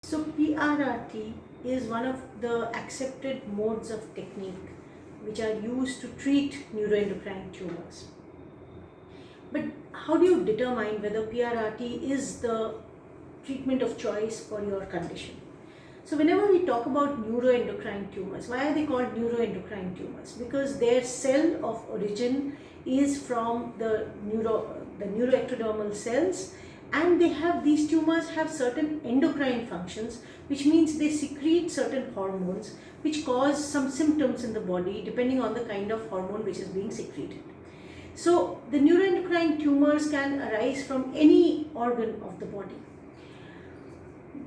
So PRRT is one of the accepted modes of technique which are used to treat neuroendocrine tumors. But how do you determine whether PRRT is the treatment of choice for your condition? So whenever we talk about neuroendocrine tumors, why are they called neuroendocrine tumors? Because their cell of origin is from the neuroectodermal cells, and these tumors have certain endocrine functions, which means they secrete certain hormones which cause some symptoms in the body depending on the kind of hormone which is being secreted. So the neuroendocrine tumors can arise from any organ of the body.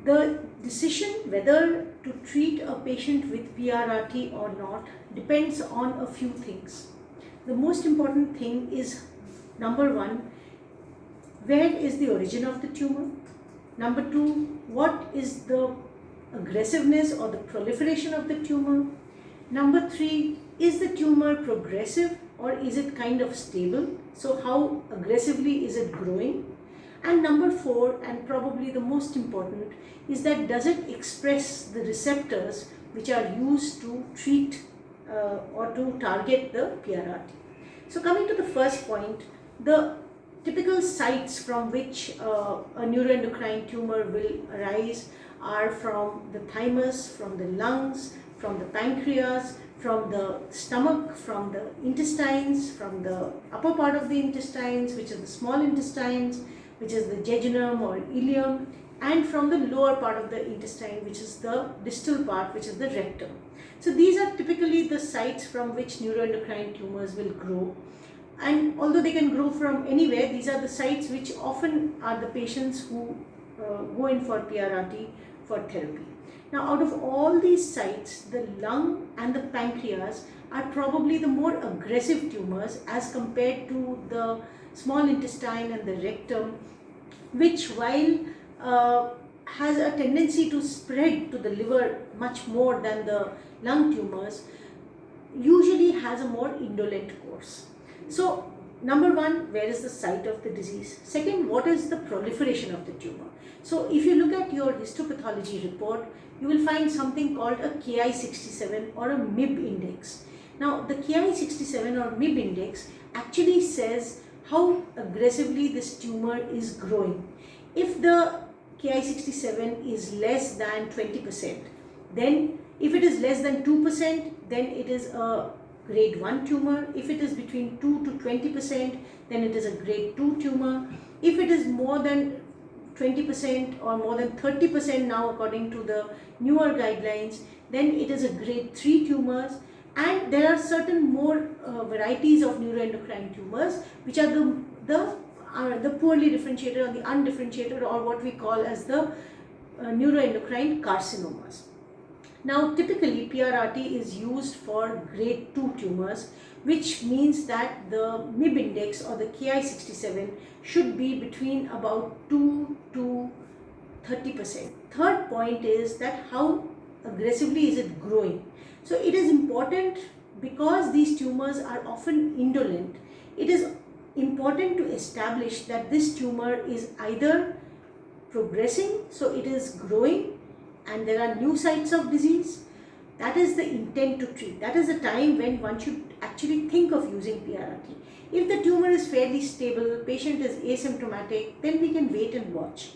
The decision whether to treat a patient with PRRT or not depends on a few things. The most important thing is, number one, where is the origin of the tumor? Number two, what is the aggressiveness or the proliferation of the tumor? Number three, is the tumor progressive or is it kind of stable? So how aggressively is it growing? And number four, and probably the most important, is that does it express the receptors which are used to treat or to target the PRRT? So coming to the first point, the typical sites from which a neuroendocrine tumor will arise are from the thymus, from the lungs, from the pancreas, from the stomach, from the intestines, from the upper part of the intestines, which is the small intestines, which is the jejunum or ileum, and from the lower part of the intestine, which is the distal part, which is the rectum. So these are typically the sites from which neuroendocrine tumors will grow. And although they can grow from anywhere, these are the sites which often are the patients who go in for PRRT for therapy. Now, out of all these sites, the lung and the pancreas are probably the more aggressive tumors as compared to the small intestine and the rectum, which while has a tendency to spread to the liver much more than the lung tumors, usually has a more indolent course. So number one, where is the site of the disease? Second, what is the proliferation of the tumor? So if you look at your histopathology report, you will find something called a Ki67 or a MIB index. Now the Ki67 or MIB index actually says how aggressively this tumor is growing. If the Ki67 is less than 20%, then if it is less than 2%, then it is a grade 1 tumor. If it is between 2 to 20%, then it is a grade 2 tumor. If it is more than 20% or more than 30% now according to the newer guidelines, then it is a grade 3 tumors. And there are certain more varieties of neuroendocrine tumors which are the poorly differentiated or the undifferentiated, or what we call as the neuroendocrine carcinomas. Now typically PRRT is used for grade 2 tumors, which means that the MIB index or the Ki67 should be between about 2 to 30%. Third point is that how aggressively is it growing. So it is important, because these tumors are often indolent, it is important to establish that this tumor is either progressing, so it is growing and there are new sites of disease. That is the intent to treat. That is the time when one should actually think of using PRRT. If the tumor is fairly stable, patient is asymptomatic, then we can wait and watch.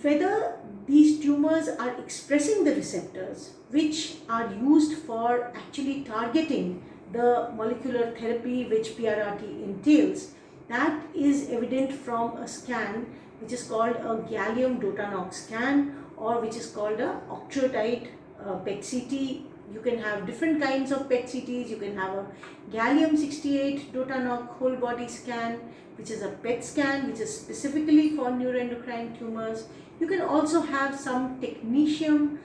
Whether these tumors are expressing the receptors which are used for actually targeting the molecular therapy which PRRT entails, that is evident from a scan which is called a gallium DOTANOX scan, or which is called a octreotide PET-CT. You can have different kinds of PET-CTs. You can have a gallium-68 DOTANOX whole body scan, which is a PET scan, which is specifically for neuroendocrine tumors. You can also have some technetium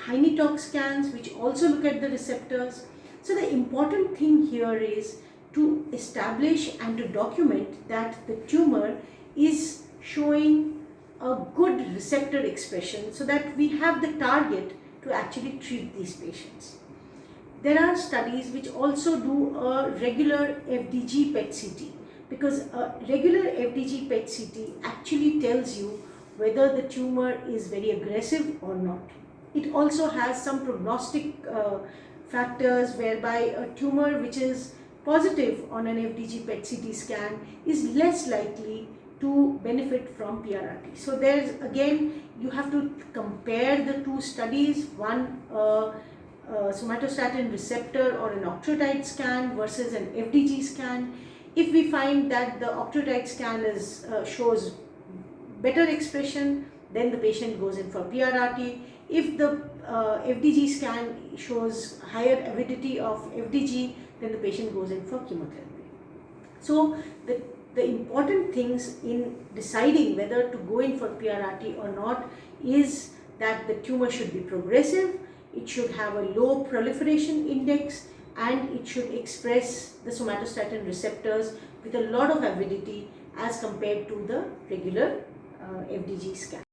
Hinetox scans, which also look at the receptors. So the important thing here is to establish and to document that the tumor is showing a good receptor expression, so that we have the target to actually treat these patients. There are studies which also do a regular FDG PET-CT, because a regular FDG PET-CT actually tells you whether the tumor is very aggressive or not. It also has some prognostic factors whereby a tumor which is positive on an FDG PET-CT scan is less likely to benefit from PRRT. So there's again, you have to compare the two studies, one somatostatin receptor or an octreotide scan versus an FDG scan. If we find that the octreotide scan shows better expression, then the patient goes in for PRRT. If the FDG scan shows higher avidity of FDG, then the patient goes in for chemotherapy. So the important things in deciding whether to go in for PRRT or not is that the tumor should be progressive, it should have a low proliferation index, and it should express the somatostatin receptors with a lot of avidity as compared to the regular FDG scan.